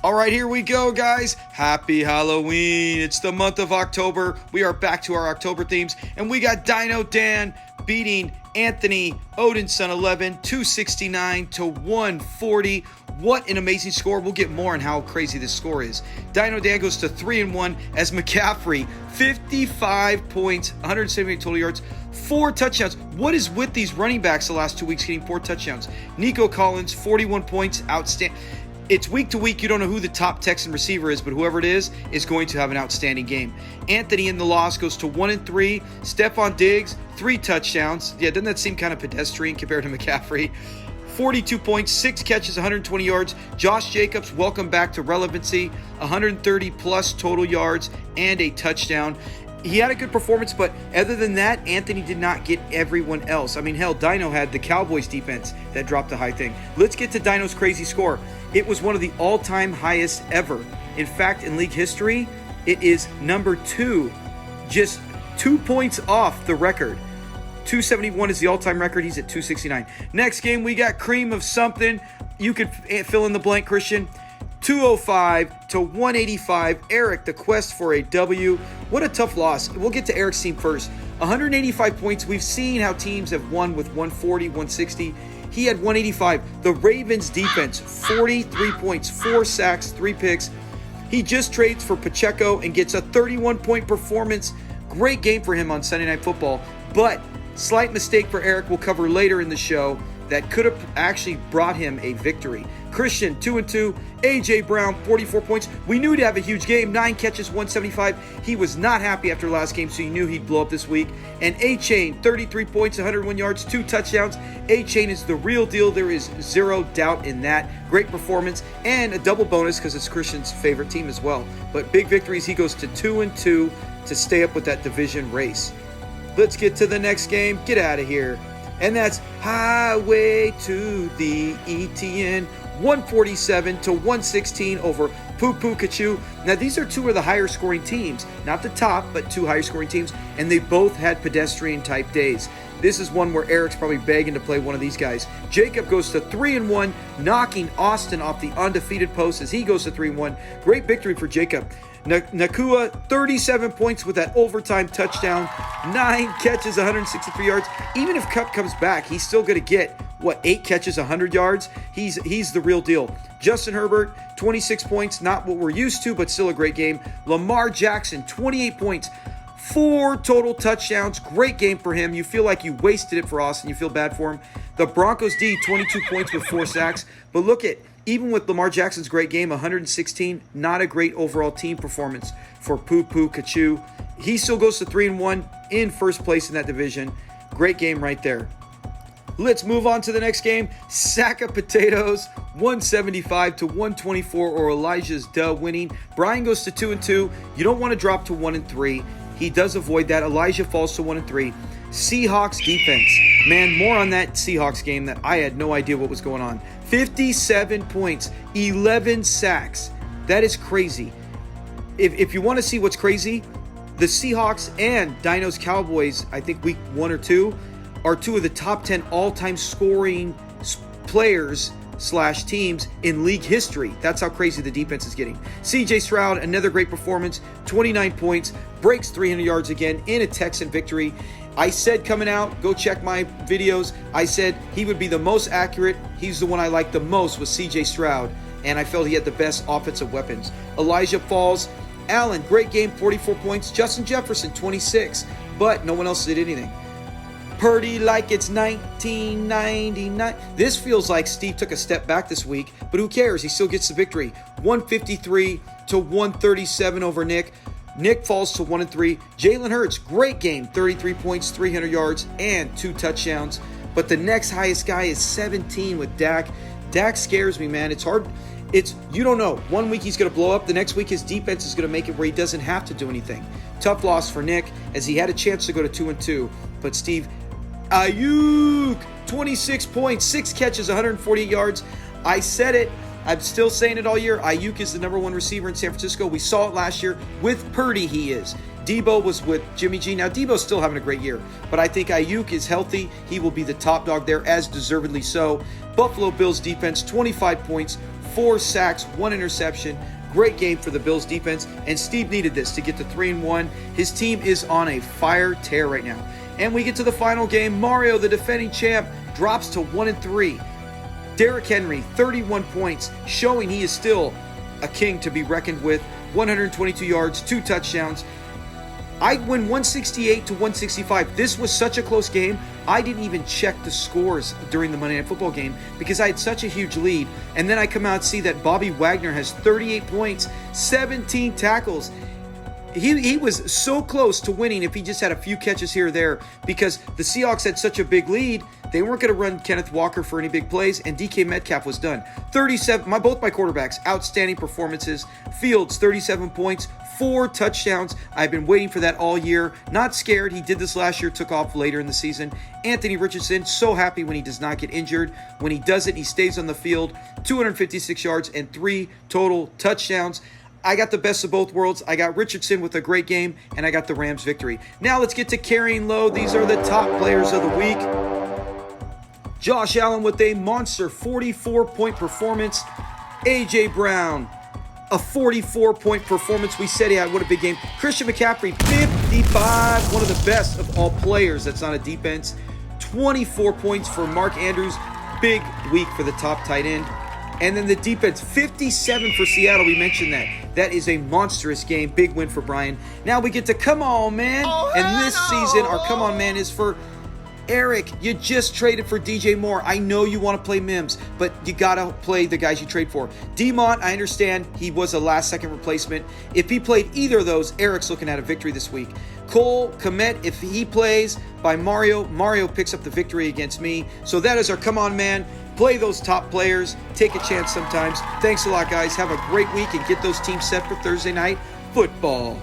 All right, here we go, guys. Happy Halloween. It's the month of October. We are back to our October themes, and we got Dino Dan beating Anthony Odinson 11, 269 to 140. What an amazing score. We'll get more on how crazy this score is. Dino Dan goes to 3-1 as McCaffrey, 55 points, 178 total yards, 4 touchdowns. What is with these running backs the last 2 weeks getting 4 touchdowns? Nico Collins, 41 points, outstanding. It's week to week. You don't know who the top Texan receiver is, but whoever it is going to have an outstanding game. Anthony in the loss goes to 1-3. Stephon Diggs, 3 touchdowns. Yeah, doesn't that seem kind of pedestrian compared to McCaffrey? 42 points, 6 catches, 120 yards. Josh Jacobs, welcome back to relevancy. 130 plus total yards and a touchdown. He had a good performance, but other than that, Anthony did not get everyone else. I mean, hell, Dino had the Cowboys defense that dropped a high thing. Let's get to Dino's crazy score. It was one of the all-time highest ever. In fact, in league history, it is number 2, just 2 points off the record. 271 is the all-time record. He's at 269. Next game, we got cream of something. You could fill in the blank, Christian. 205 to 185. Eric, the quest for a W. What a tough loss. We'll get to Eric's team first. 185 points. We've seen how teams have won with 140, 160. He had 185. The Ravens defense, 43 points, 4 sacks, 3 picks. He just trades for Pacheco and gets a 31-point performance. Great game for him on Sunday Night Football. But slight mistake for Eric we'll cover later in the show that could have actually brought him a victory. Christian, 2-2. A.J. Brown, 44 points. We knew he'd have a huge game. 9 catches, 175. He was not happy after last game, so you knew he'd blow up this week. And A-Chain, 33 points, 101 yards, 2 touchdowns. A-Chain is the real deal. There is zero doubt in that. Great performance and a double bonus because it's Christian's favorite team as well. But big victories. He goes to 2-2 to stay up with that division race. Let's get to the next game. Get out of here. And that's Highway to the ETN, 147 to 116 over Poo Poo Kachu. Now, these are 2 of the higher scoring teams. Not the top, but 2 higher scoring teams. And they both had pedestrian type days. This is one where Eric's probably begging to play one of these guys. Jacob goes to 3-1, knocking Austin off the undefeated post as he goes to 3-1. Great victory for Jacob. Nakua, 37 points with that overtime touchdown, 9 catches, 163 yards. Even if Cup comes back, he's still going to get, 8 catches, 100 yards? He's the real deal. Justin Herbert, 26 points, not what we're used to, but still a great game. Lamar Jackson, 28 points, 4 total touchdowns. Great game for him. You feel like you wasted it for Austin. You feel bad for him. The Broncos D, 22 points with 4 sacks. But look at, even with Lamar Jackson's great game, 116, not a great overall team performance for Poo Poo Kachu. He still goes to 3-1 in first place in that division. Great game right there. Let's move on to the next game. Sack of potatoes, 175 to 124, or Elijah's winning. Brian goes to 2-2. You don't want to drop to 1-3. He does avoid that. Elijah falls to 1-3. Seahawks defense. Man, more on that Seahawks game that I had no idea what was going on. 57 points, 11 sacks. That is crazy. If you want to see what's crazy, the Seahawks and Dino's Cowboys, I think week 1 or 2, are 2 of the top 10 all-time scoring players / teams in league history. That's how crazy the defense is getting. C.J. Stroud, another great performance, 29 points, breaks 300 yards again in a Texan victory. I said coming out, go check my videos, I said he would be the most accurate. He's the one I like the most with C.J. Stroud, and I felt he had the best offensive weapons. Elijah falls. Allen, great game, 44 points. Justin Jefferson, 26, but no one else did anything. Purdy like it's 1999. This feels like Steve took a step back this week, but who cares? He still gets the victory. 153 to 137 over Nick. Nick falls to 1-3. Jalen Hurts, great game, 33 points, 300 yards, and 2 touchdowns. But the next highest guy is 17 with Dak. Dak scares me, man. It's hard. You don't know. 1 week he's going to blow up. The next week his defense is going to make it where he doesn't have to do anything. Tough loss for Nick as he had a chance to go to 2-2. But Steve, Ayuk, 26 points, 6 catches, 148 yards. I said it. I'm still saying it all year. Ayuk is the number 1 receiver in San Francisco. We saw it last year. With Purdy, he is. Debo was with Jimmy G. Now, Debo's still having a great year, but I think Ayuk is healthy. He will be the top dog there, as deservedly so. Buffalo Bills defense, 25 points, 4 sacks, 1 interception. Great game for the Bills defense, and Steve needed this to get to 3-1. His team is on a fire tear right now. And we get to the final game. Mario, the defending champ, drops to 1-3. Derrick Henry, 31 points, showing he is still a king to be reckoned with. 122 yards, 2 touchdowns. I win 168 to 165. This was such a close game. I didn't even check the scores during the Monday Night Football game because I had such a huge lead. And then I come out and see that Bobby Wagner has 38 points, 17 tackles. He was so close to winning if he just had a few catches here or there, because the Seahawks had such a big lead. They weren't going to run Kenneth Walker for any big plays, and DK Metcalf was done. 37. Both my quarterbacks, outstanding performances. Fields, 37 points, 4 touchdowns. I've been waiting for that all year. Not scared. He did this last year, took off later in the season. Anthony Richardson, so happy when he does not get injured. When he does it, he stays on the field. 256 yards and 3 total touchdowns. I got the best of both worlds. I got Richardson with a great game, and I got the Rams victory. Now let's get to carrying load. These are the top players of the week. Josh Allen with a monster 44-point performance. A.J. Brown, a 44-point performance. We said he had what a big game. Christian McCaffrey, 55, one of the best of all players that's on a defense. 24 points for Mark Andrews. Big week for the top tight end. And then the defense, 57 for Seattle. We mentioned that. That is a monstrous game. Big win for Brian. Now we get to Come On Man. And this season, our Come On Man is for Eric. You just traded for DJ Moore. I know you want to play Mims, but you got to play the guys you trade for. Demont, I understand he was a last-second replacement. If he played either of those, Eric's looking at a victory this week. Cole Kmet, if he plays by Mario picks up the victory against me. So that is our Come On Man. Play those top players. Take a chance sometimes. Thanks a lot, guys. Have a great week and get those teams set for Thursday Night Football.